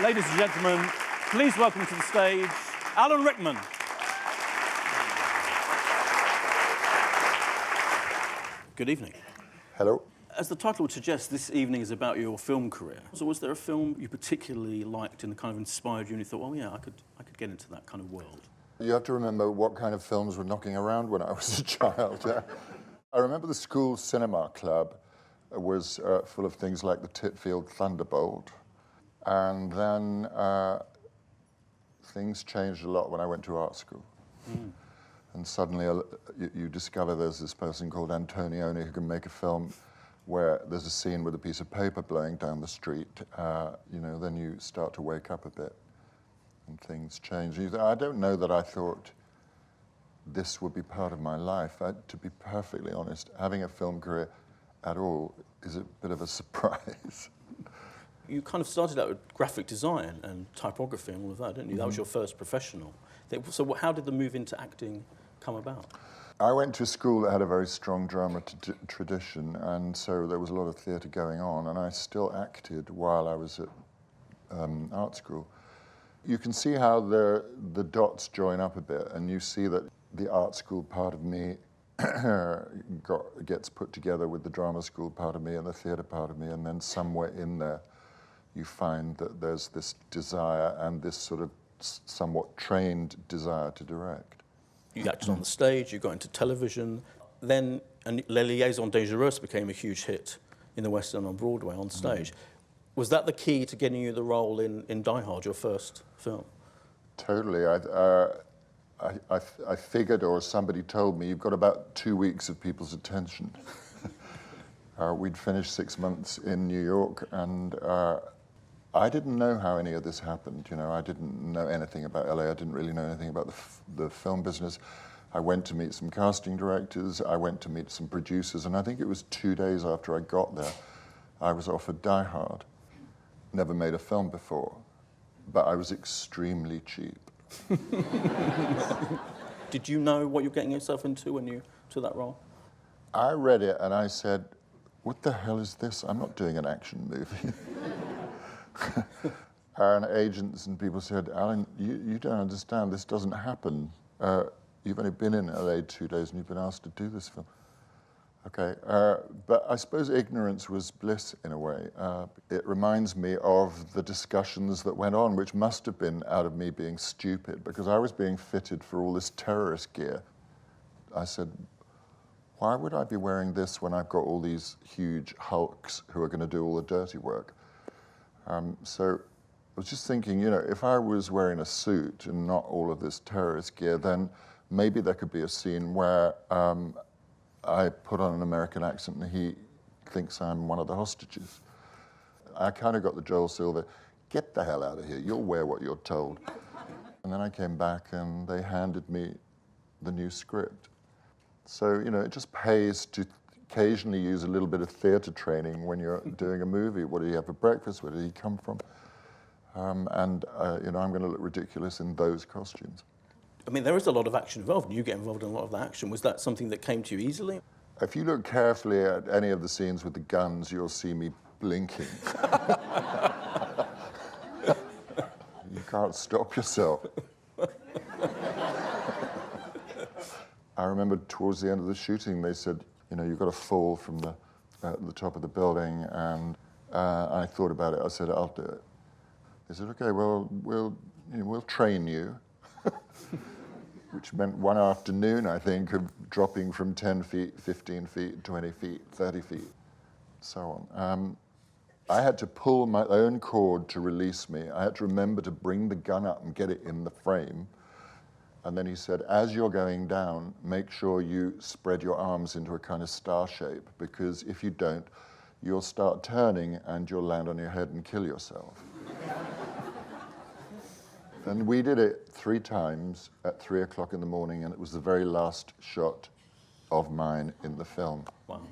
Ladies and gentlemen, please welcome to the stage Alan Rickman. Good evening. Hello. As the title would suggest, this evening is about your film career. So was there a film you particularly liked and kind of inspired you and you thought, well, yeah, I could get into that kind of world? You have to remember what kind of films were knocking around when I was a child. I remember the school cinema club was full of things like the Titfield Thunderbolt. And then things changed a lot when I went to art school. Mm. And suddenly you discover there's this person called Antonioni who can make a film where there's a scene with a piece of paper blowing down the street. Then you start to wake up a bit and things change. I don't know that I thought this would be part of my life. To be perfectly honest, having a film career at all is a bit of a surprise. You kind of started out with graphic design and typography and all of that, didn't you? Mm-hmm. That was your first professional. So how did the move into acting come about? I went to a school that had a very strong drama tradition, and so there was a lot of theatre going on, and I still acted while I was at art school. You can see how the dots join up a bit, and you see that the art school part of me gets put together with the drama school part of me and the theatre part of me, and then somewhere in there you find that there's this desire and this sort of somewhat trained desire to direct. You acted on the stage, you got into television, then Les Liaisons Dangereuses became a huge hit in the West End on Broadway on stage. Was that the key to getting you the role in Die Hard, your first film? Totally. I figured, or somebody told me, you've got about 2 weeks of people's attention. We'd finished 6 months in New York, and I didn't know how any of this happened. I didn't know anything about LA. I didn't really know anything about the film business. I went to meet some casting directors. I went to meet some producers, and I think it was 2 days after I got there, I was offered Die Hard. Never made a film before, but I was extremely cheap. Did you know what you're getting yourself into when you took that role? I read it and I said, what the hell is this? I'm not doing an action movie. And agents and people said, Alan, you don't understand, this doesn't happen. You've only been in LA 2 days and you've been asked to do this film. Okay, but I suppose ignorance was bliss in a way. It reminds me of the discussions that went on, which must have been out of me being stupid, because I was being fitted for all this terrorist gear. I said, why would I be wearing this when I've got all these huge hulks who are going to do all the dirty work? So I was just thinking, if I was wearing a suit and not all of this terrorist gear, then maybe there could be a scene where I put on an American accent and he thinks I'm one of the hostages. I kind of got the Joel Silver, get the hell out of here, you'll wear what you're told. And then I came back and they handed me the new script. So, it just pays to occasionally use a little bit of theatre training when you're doing a movie. What do you have for breakfast? Where did he come from? I'm going to look ridiculous in those costumes. I mean, there is a lot of action involved, and you get involved in a lot of the action. Was that something that came to you easily? If you look carefully at any of the scenes with the guns, you'll see me blinking. You can't stop yourself. I remember towards the end of the shooting, they said, you've got to fall from the top of the building, and I thought about it. I said, I'll do it. They said, okay, well, we'll train you. Which meant one afternoon, I think, of dropping from 10 feet, 15 feet, 20 feet, 30 feet, so on. I had to pull my own cord to release me. I had to remember to bring the gun up and get it in the frame. And then he said, as you're going down, make sure you spread your arms into a kind of star shape, because if you don't, you'll start turning and you'll land on your head and kill yourself. And we did it 3 times at 3 o'clock in the morning, and it was the very last shot of mine in the film. Wow.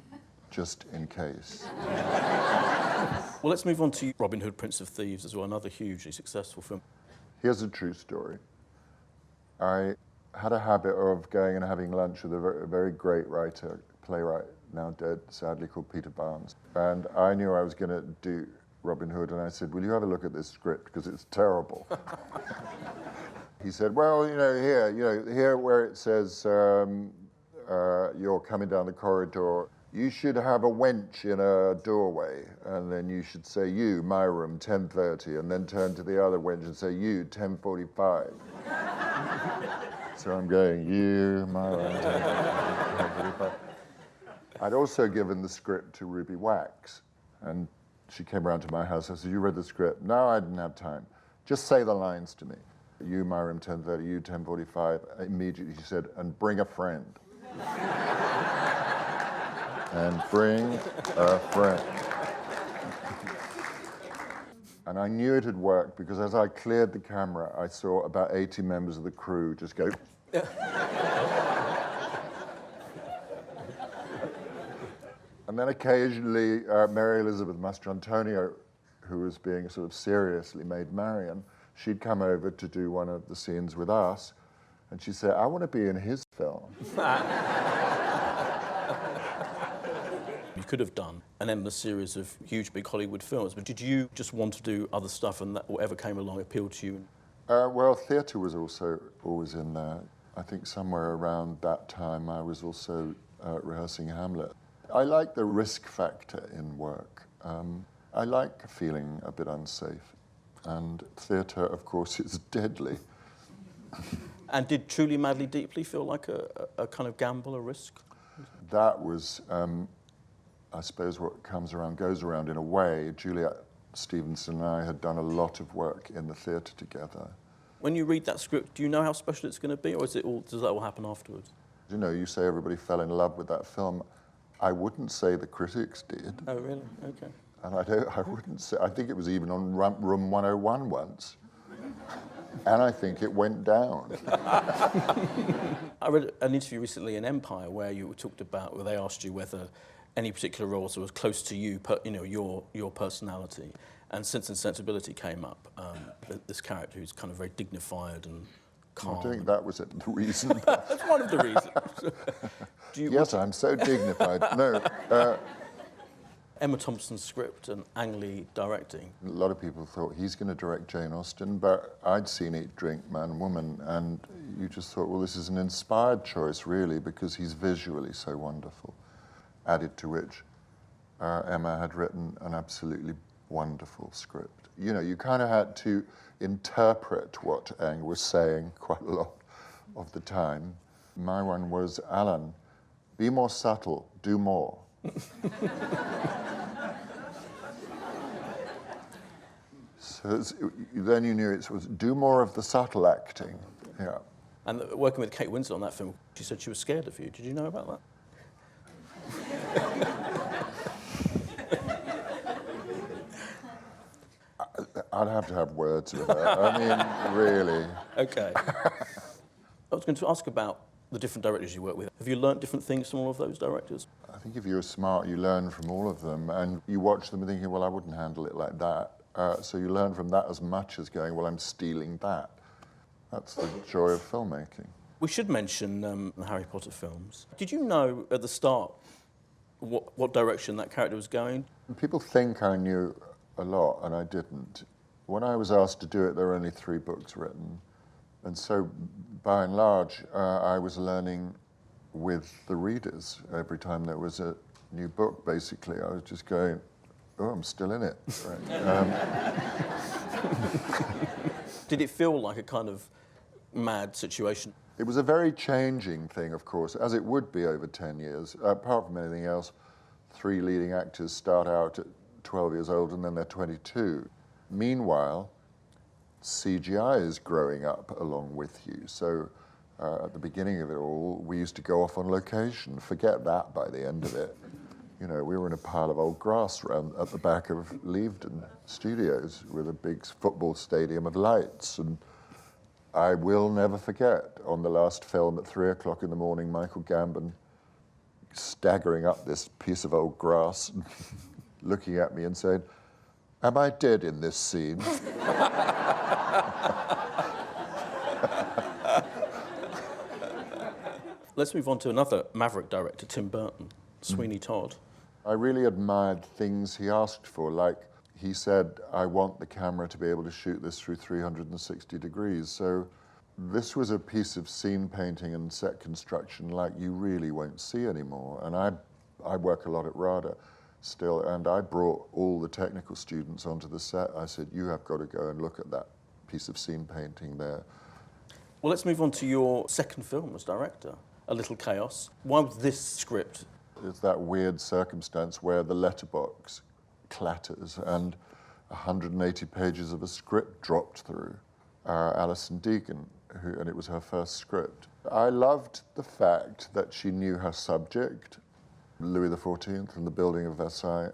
Just in case. Well, let's move on to Robin Hood, Prince of Thieves as well, another hugely successful film. Here's a true story. I had a habit of going and having lunch with a very great writer, playwright, now dead, sadly, called Peter Barnes. And I knew I was going to do Robin Hood, and I said, will you have a look at this script, because it's terrible. He said, well, here where it says you're coming down the corridor, you should have a wench in a doorway, and then you should say, you, my room, 10:30, and then turn to the other wench and say, you, 10:45. So I'm going, you, my room, 10:45. I'd also given the script to Ruby Wax, and she came around to my house. I said, you read the script? No, I didn't have time. Just say the lines to me. You, my room, 10:30, you, 10:45. Immediately she said, and bring a friend. And bring a friend. And I knew it had worked because as I cleared the camera, I saw about 80 members of the crew just go. And then occasionally, Mary Elizabeth Mastrantonio, who was being sort of seriously made Marion, she'd come over to do one of the scenes with us, and she'd say, I want to be in his film. You could have done an endless series of huge, big Hollywood films, but did you just want to do other stuff and that whatever came along appealed to you? Well, theatre was also always in there. I think somewhere around that time I was also rehearsing Hamlet. I like the risk factor in work. I like feeling a bit unsafe. And theatre, of course, is deadly. And did Truly, Madly, Deeply feel like a kind of gamble, a risk? That was, I suppose, what comes around goes around in a way. Juliet Stevenson and I had done a lot of work in the theatre together. When you read that script, do you know how special it's going to be, or does that all happen afterwards? You know, you say everybody fell in love with that film. I wouldn't say the critics did. Oh, really? Okay. And I wouldn't say, I think it was even on Room 101 once. And I think it went down. I read an interview recently in Empire where where they asked you whether any particular role was close to you, your personality. And Sense and Sensibility came up, this character who's kind of very dignified and calm. I don't think that was the reason. That's one of the reasons. Yes, I'm so dignified. No. Emma Thompson's script and Ang Lee directing. A lot of people thought he's going to direct Jane Austen, but I'd seen Eat, Drink, Man, Woman, and you just thought, well, this is an inspired choice, really, because he's visually so wonderful. Added to which, Emma had written an absolutely wonderful script. You know, you kind of had to interpret what Ang was saying quite a lot of the time. My one was, Alan, be more subtle, do more. So then you knew it was do more of the subtle acting. Yeah. And working with Kate Winslet on that film, she said she was scared of you. Did you know about that? I'd have to have words with her. I mean, really. Okay. I was going to ask about the different directors you work with. Have you learnt different things from all of those directors? I think if you're smart, you learn from all of them, and you watch them and thinking, well, I wouldn't handle it like that. So you learn from that as much as going, well, I'm stealing that. That's the joy of filmmaking. We should mention the Harry Potter films. Did you know at the start what direction that character was going? People think I knew a lot, and I didn't. When I was asked to do it, there were only 3 books written. And so, by and large, I was learning with the readers. Every time there was a new book, basically, I was just going, oh, I'm still in it. Right. Did it feel like a kind of mad situation? It was a very changing thing, of course, as it would be over 10 years. Apart from anything else, 3 leading actors start out at 12 years old and then they're 22. Meanwhile, CGI is growing up along with you. So at the beginning of it all, we used to go off on location. Forget that by the end of it. You know, we were in a pile of old grass at the back of Leavesden Studios with a big football stadium of lights. And I will never forget, on the last film at 3 o'clock in the morning, Michael Gambon staggering up this piece of old grass, looking at me and saying, am I dead in this scene? Let's move on to another maverick director, Tim Burton, Sweeney Todd. I really admired things he asked for, like he said, I want the camera to be able to shoot this through 360 degrees. So this was a piece of scene painting and set construction like you really won't see anymore. And I work a lot at RADA still, and I brought all the technical students onto the set. I said, you have got to go and look at that piece of scene painting there. Well, let's move on to your second film as director, A Little Chaos. Why was this script? It's that weird circumstance where the letterbox clatters and 180 pages of a script dropped through. Alison Deegan, and it was her first script. I loved the fact that she knew her subject, Louis XIV and the building of Versailles.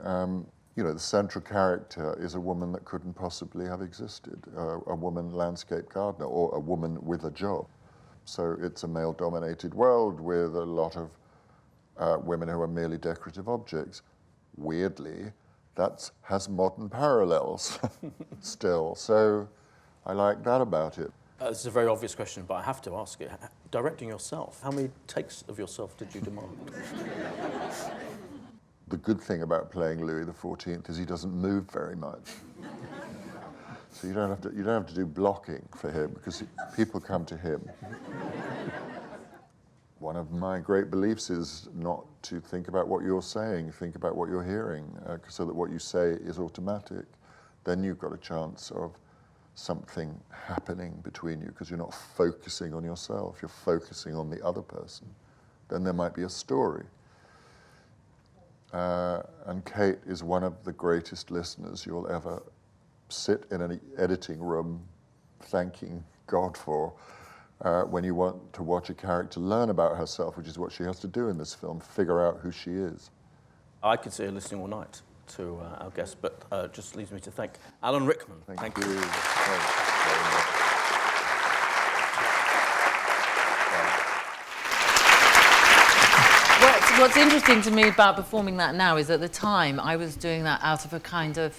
You know, the central character is a woman that couldn't possibly have existed, a woman landscape gardener or a woman with a job. So it's a male-dominated world with a lot of women who are merely decorative objects. Weirdly, that has modern parallels still. So I like that about it. This is a very obvious question, but I have to ask it. Directing yourself, how many takes of yourself did you demand? The good thing about playing Louis XIV is he doesn't move very much. So you don't have to do blocking for him because people come to him. One of my great beliefs is not to think about what you're saying, think about what you're hearing, so that what you say is automatic. Then you've got a chance of something happening between you because you're not focusing on yourself, you're focusing on the other person. Then there might be a story. And Kate is one of the greatest listeners you'll ever sit in an editing room thanking God for when you want to watch a character learn about herself, which is what she has to do in this film, figure out who she is. I could see her listening all night to our guest, but just leaves me to thank Alan Rickman. Thank you. Thanks very much. What's interesting to me about performing that now is at the time I was doing that out of a kind of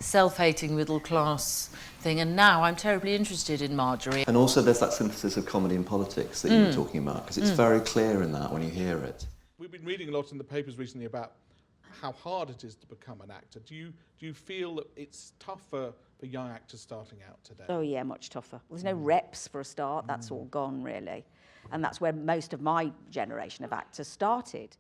self-hating middle-class thing, and now I'm terribly interested in Marjorie. And also there's that synthesis of comedy and politics that you were talking about, because it's very clear in that when you hear it. We've been reading a lot in the papers recently about how hard it is to become an actor. Do you feel that it's tougher for young actors starting out today? Oh yeah, much tougher. There's no reps for a start, that's all gone really. And that's where most of my generation of actors started.